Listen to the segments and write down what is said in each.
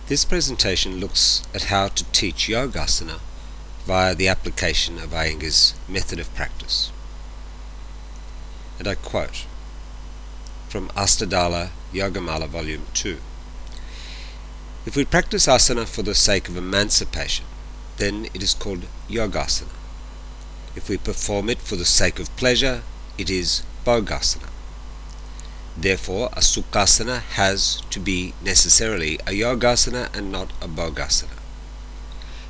This presentation looks at how to teach Yogasana via the application of Iyengars' method of practice. And I quote from Astadala Yogamala Volume 2. If we practice asana for the sake of emancipation, then it is called Yogasana. If we perform it for the sake of pleasure, it is Bhogasana. Therefore, a Sukhasana has to be necessarily a Yogasana and not a Bhogasana.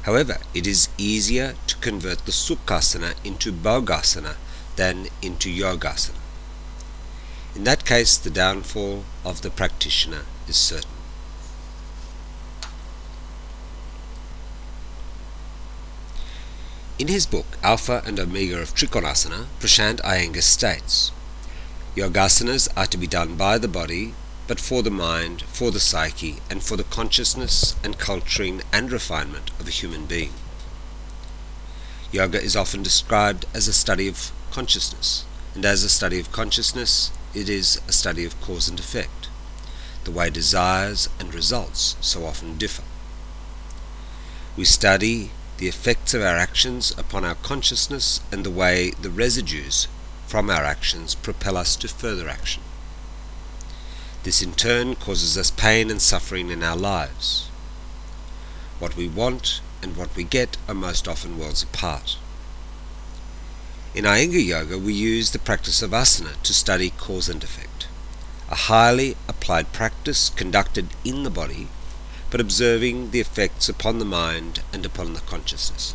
However, it is easier to convert the Sukhasana into Bhogasana than into Yogasana. In that case, the downfall of the practitioner is certain. In his book, Alpha and Omega of Trikonasana, Prashant Iyengar states, Yogasanas are to be done by the body, but for the mind, for the psyche, and for the consciousness and culturing and refinement of a human being. Yoga is often described as a study of consciousness, and as a study of consciousness, it is a study of cause and effect, the way desires and results so often differ. We study the effects of our actions upon our consciousness and the way the residues from our actions propel us to further action. This in turn causes us pain and suffering in our lives. What we want and what we get are most often worlds apart. In Iyengar Yoga, we use the practice of asana to study cause and effect, a highly applied practice conducted in the body, but observing the effects upon the mind and upon the consciousness.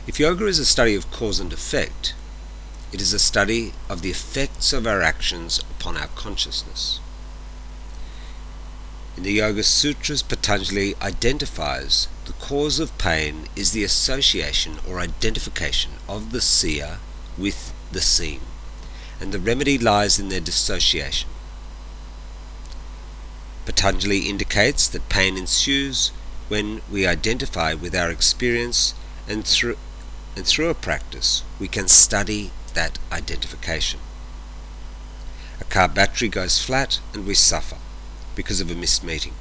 If yoga is a study of cause and effect, it is a study of the effects of our actions upon our consciousness. In the Yoga Sutras, Patanjali identifies the cause of pain is the association or identification of the seer with the seen, and the remedy lies in their dissociation. Patanjali indicates that pain ensues when we identify with our experience, and through a practice we can study that identification. A car battery goes flat and we suffer because of a missed meeting,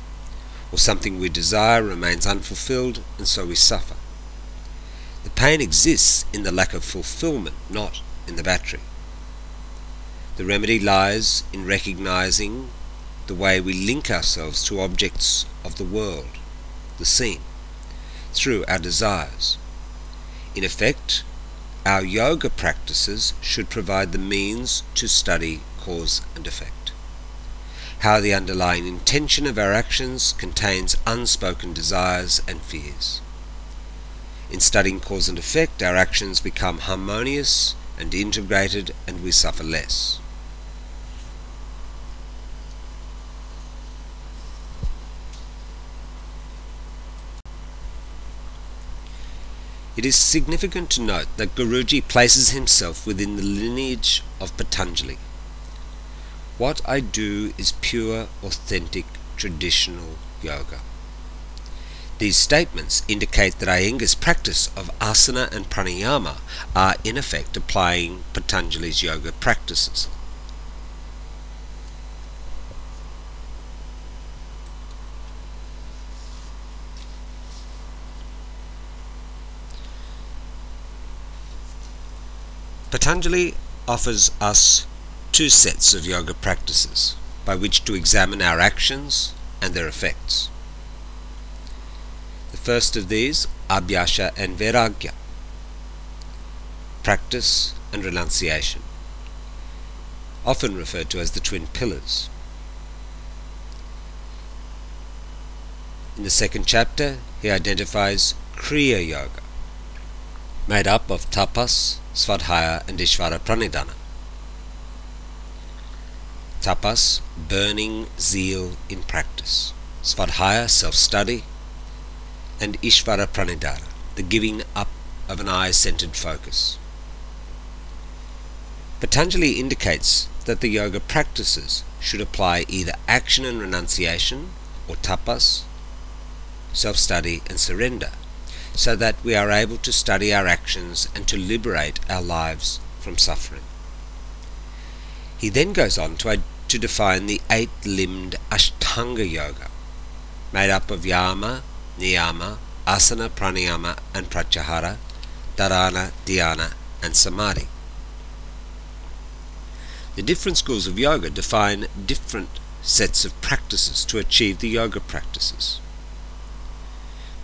or something we desire remains unfulfilled and so we suffer. The pain exists in the lack of fulfillment, not in the battery. The remedy lies in recognizing the way we link ourselves to objects of the world, the seen, through our desires. In effect, our yoga practices should provide the means to study cause and effect. How the underlying intention of our actions contains unspoken desires and fears. In studying cause and effect, our actions become harmonious and integrated, and we suffer less. It is significant to note that Guruji places himself within the lineage of Patanjali. What I do is pure, authentic, traditional yoga. These statements indicate that Iyengar's practice of asana and pranayama are in effect applying Patanjali's yoga practices. Patanjali offers us two sets of yoga practices by which to examine our actions and their effects. The first of these, Abhyasa and Vairagya, practice and renunciation, often referred to as the twin pillars. In the second chapter, he identifies Kriya Yoga, made up of tapas, svadhyaya and ishvara pranidhana. Tapas, burning zeal in practice. Svadhyaya, self-study. And ishvara pranidhana, the giving up of an I-centered focus. Patanjali indicates that the yoga practices should apply either action and renunciation, or tapas, self-study and surrender, so that we are able to study our actions and to liberate our lives from suffering. He then goes on to define the 8-limbed Ashtanga Yoga, made up of Yama, Niyama, Asana, Pranayama and Pratyahara, Dharana, Dhyana and Samadhi. The different schools of yoga define different sets of practices to achieve the yoga practices.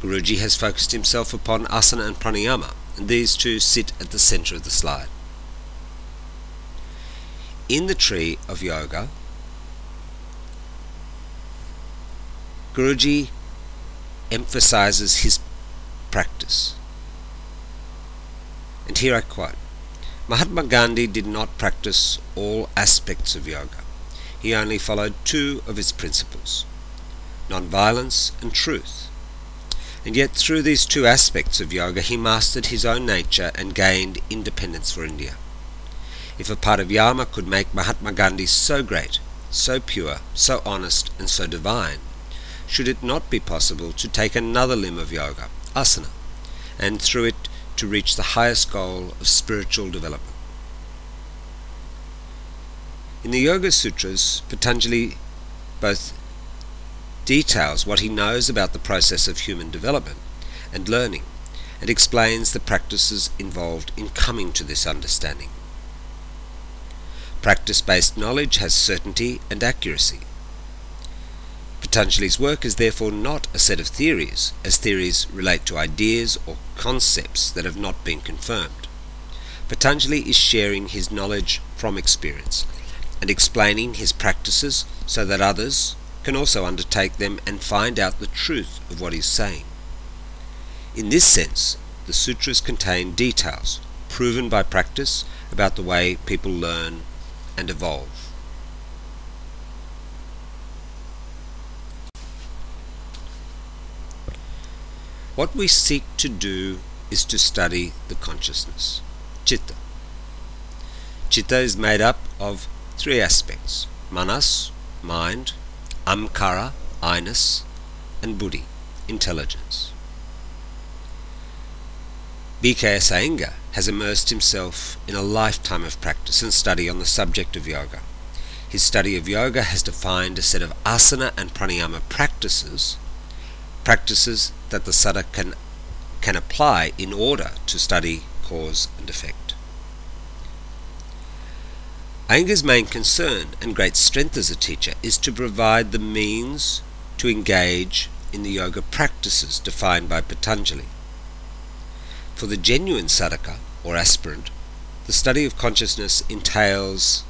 Guruji has focused himself upon asana and pranayama, and these two sit at the center of the slide. In the tree of yoga, Guruji emphasizes his practice. And here I quote, Mahatma Gandhi did not practice all aspects of yoga. He only followed two of its principles, non-violence and truth. And yet through these two aspects of yoga he mastered his own nature and gained independence for India. If a part of Yama could make Mahatma Gandhi so great, so pure, so honest and so divine, should it not be possible to take another limb of yoga, asana, and through it to reach the highest goal of spiritual development? In the Yoga Sutras, Patanjali both details what he knows about the process of human development and learning, and explains the practices involved in coming to this understanding. Practice-based knowledge has certainty and accuracy. Patanjali's work is therefore not a set of theories, as theories relate to ideas or concepts that have not been confirmed. Patanjali is sharing his knowledge from experience and explaining his practices so that others can also undertake them and find out the truth of what he's saying. In this sense, the sutras contain details proven by practice about the way people learn and evolve. What we seek to do is to study the consciousness, Chitta. Chitta is made up of three aspects: manas, mind, amkara, I-ness, and buddhi, intelligence. B.K.S. Iyengar has immersed himself in a lifetime of practice and study on the subject of yoga. His study of yoga has defined a set of asana and pranayama practices that the sadhaka can apply in order to study cause and effect. Iyengar's main concern and great strength as a teacher is to provide the means to engage in the yoga practices defined by Patanjali. For the genuine sadhaka or aspirant, the study of consciousness entailed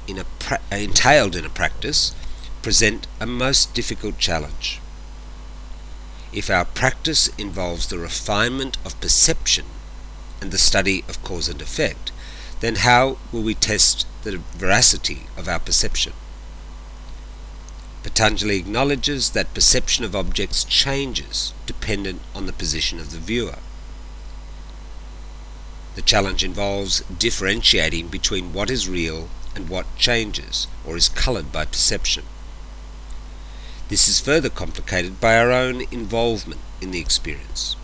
in a practice present a most difficult challenge. If our practice involves the refinement of perception and the study of cause and effect, then how will we test the veracity of our perception? Patanjali acknowledges that perception of objects changes dependent on the position of the viewer. The challenge involves differentiating between what is real and what changes or is coloured by perception. This is further complicated by our own involvement in the experience.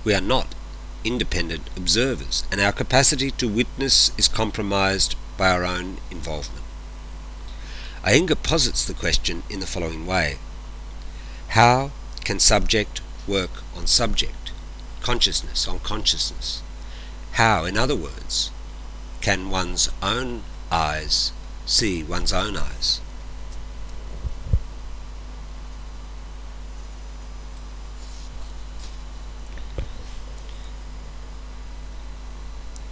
We are not independent observers, and our capacity to witness is compromised by our own involvement. Iyengar posits the question in the following way: how can subject work on subject, consciousness on consciousness? How, in other words, can one's own eyes see one's own eyes?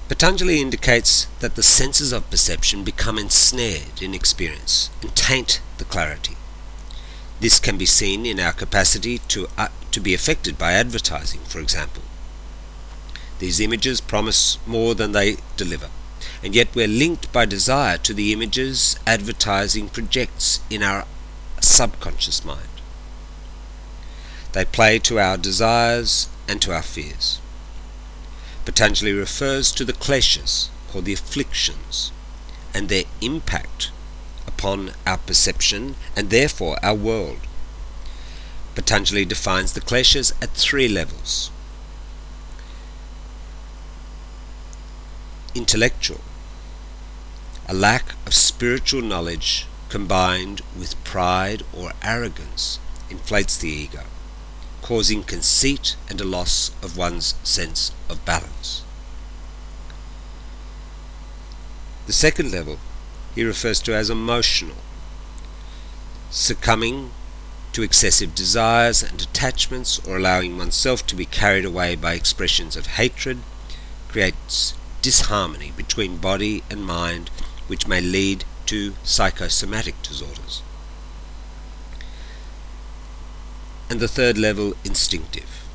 Patanjali indicates that the senses of perception become ensnared in experience and taint the clarity. This can be seen in our capacity to be affected by advertising, for example. These images promise more than they deliver, and yet we're linked by desire to the images advertising projects in our subconscious mind. They play to our desires and to our fears. Patanjali refers to the kleshas, called the afflictions, and their impact upon our perception and therefore our world. Patanjali defines the kleshas at three levels: intellectual, A lack of spiritual knowledge combined with pride or arrogance inflates the ego, causing conceit and a loss of one's sense of balance. The second level he refers to as emotional. Succumbing to excessive desires and attachments or allowing oneself to be carried away by expressions of hatred creates disharmony between body and mind, which may lead to psychosomatic disorders. And the third level, instinctive.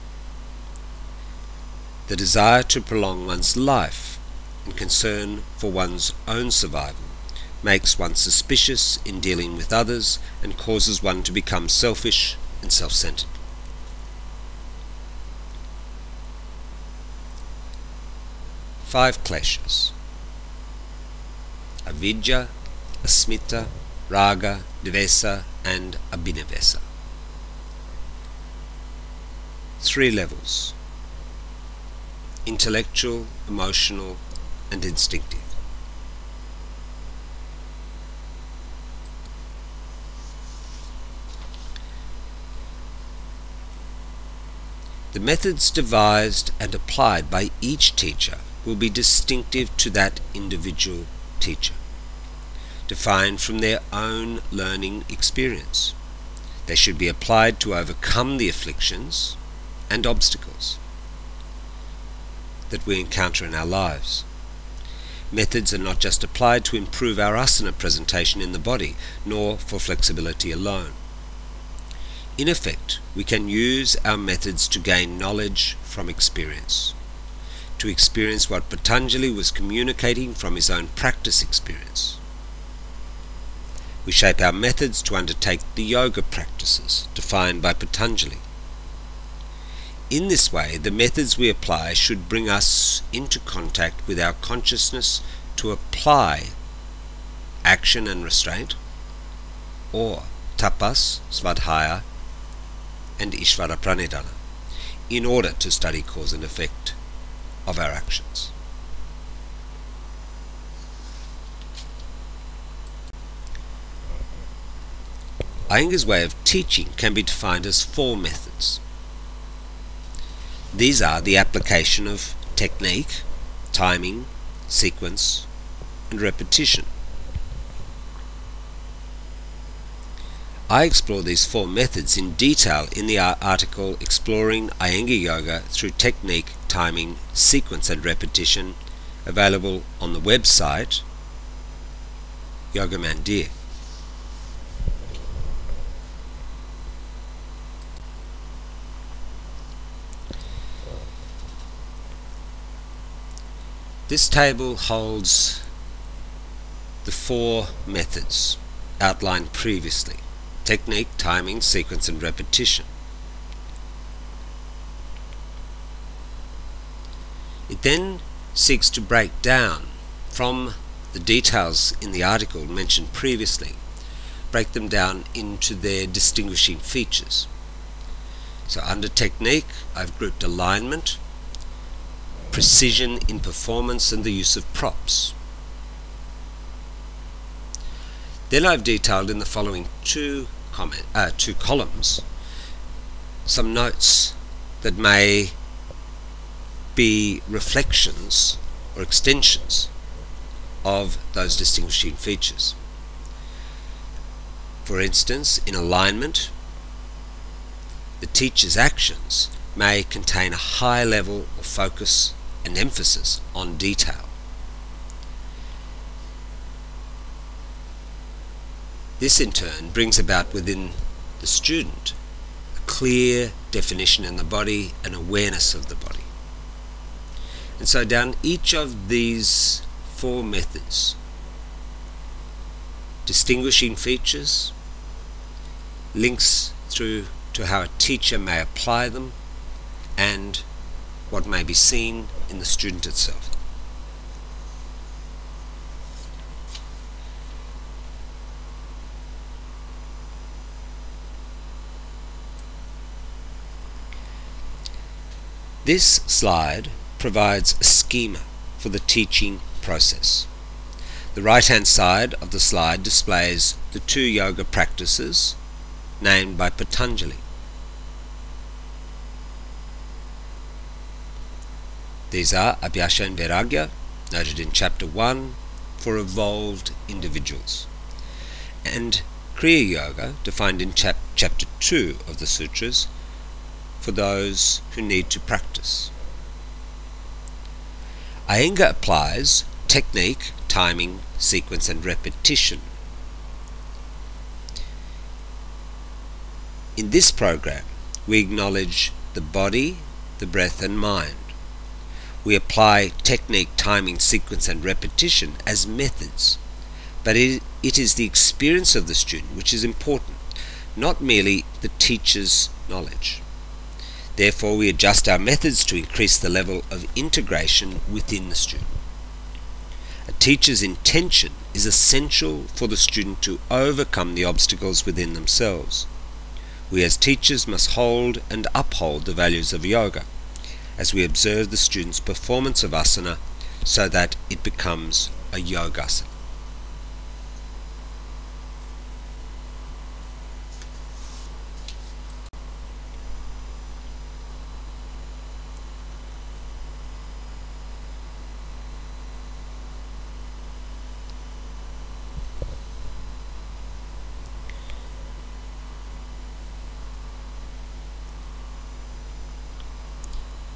The desire to prolong one's life and concern for one's own survival makes one suspicious in dealing with others and causes one to become selfish and self-centered. Five kleshas: avidya, asmita, raga, dvesa, and abhinavesa. Three levels: intellectual, emotional, and instinctive. The methods devised and applied by each teacher will be distinctive to that individual teacher, defined from their own learning experience. They should be applied to overcome the afflictions and obstacles that we encounter in our lives. Methods are not just applied to improve our asana presentation in the body, nor for flexibility alone. In effect, we can use our methods to gain knowledge from experience, to experience what Patanjali was communicating from his own practice experience. We shape our methods to undertake the yoga practices defined by Patanjali. In this way, the methods we apply should bring us into contact with our consciousness to apply action and restraint, or tapas, svadhyaya, and Ishvara Pranidhana, in order to study cause and effect of our actions. Iyengar's way of teaching can be defined as four methods. These are the application of technique, timing, sequence, and repetition. I explore these four methods in detail in the article Exploring Iyengar Yoga Through Technique, Timing, Sequence and Repetition, available on the website Yoga Mandir. This table holds the four methods outlined previously: technique, timing, sequence, and repetition. It then seeks to break down from the details in the article mentioned previously, break them down into their distinguishing features. So under technique, I've grouped alignment, precision in performance, and the use of props. Then I've detailed in the following two columns some notes that may be reflections or extensions of those distinguishing features. For instance, in alignment, the teacher's actions may contain a high level of focus and emphasis on detail. This in turn brings about within the student a clear definition in the body and awareness of the body. And so down each of these four methods, distinguishing features, links through to how a teacher may apply them, and what may be seen in the student itself. This slide provides a schema for the teaching process. The right-hand side of the slide displays the 2 yoga practices named by Patanjali. These are Abhyasa and Vairagya, noted in Chapter 1, for evolved individuals, and Kriya Yoga, defined in Chapter 2 of the Sutras, for those who need to practice. Iyengar applies technique, timing, sequence and repetition. In this program, we acknowledge the body, the breath and mind. We apply technique, timing, sequence and repetition as methods, but it is the experience of the student which is important, not merely the teacher's knowledge. Therefore, we adjust our methods to increase the level of integration within the student. A teacher's intention is essential for the student to overcome the obstacles within themselves. We as teachers must hold and uphold the values of yoga as we observe the student's performance of asana so that it becomes a yogasana.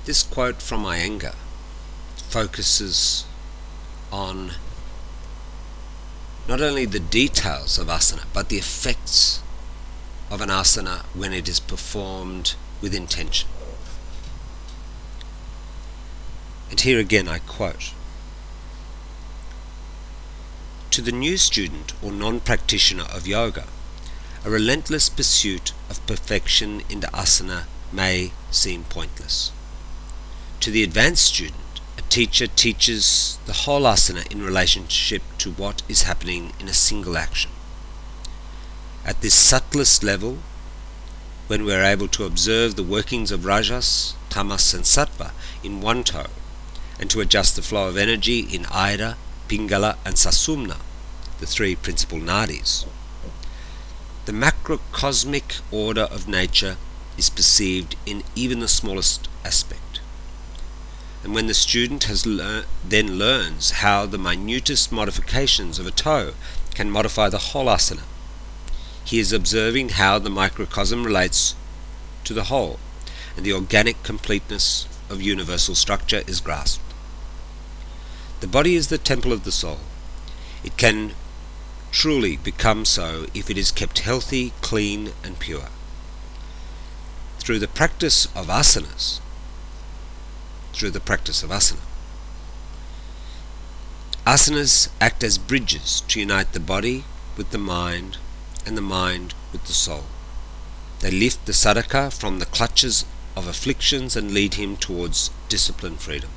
This quote from Iyengar focuses on not only the details of asana, but the effects of an asana when it is performed with intention. And here again I quote, "To the new student or non-practitioner of yoga, a relentless pursuit of perfection in the asana may seem pointless. To the advanced student, a teacher teaches the whole asana in relationship to what is happening in a single action. At this subtlest level, when we are able to observe the workings of rajas, tamas and sattva in one toe, and to adjust the flow of energy in Ida, Pingala and Sasumna, the 3 principal nadis, the macrocosmic order of nature is perceived in even the smallest aspect. And when the student then learns how the minutest modifications of a toe can modify the whole asana, he is observing how the microcosm relates to the whole, and the organic completeness of universal structure is grasped. The body is the temple of the soul. It can truly become so if it is kept healthy, clean and pure. Through the practice of asanas, asanas act as bridges to unite the body with the mind and the mind with the soul. They lift the sadhaka from the clutches of afflictions and lead him towards disciplined freedom.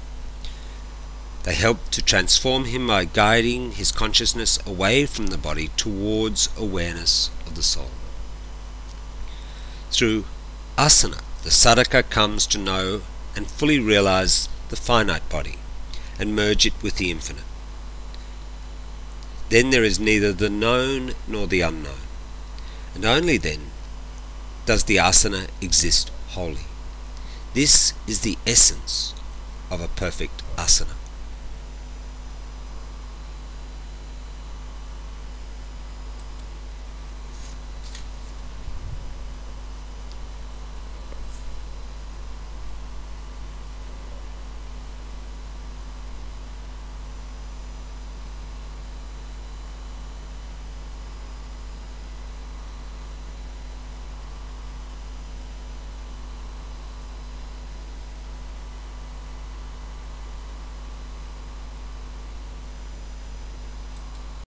They help to transform him by guiding his consciousness away from the body towards awareness of the soul. Through asana, the sadhaka comes to know and fully realize the finite body and merge it with the infinite. Then there is neither the known nor the unknown, and only then does the asana exist wholly. This is the essence of a perfect asana.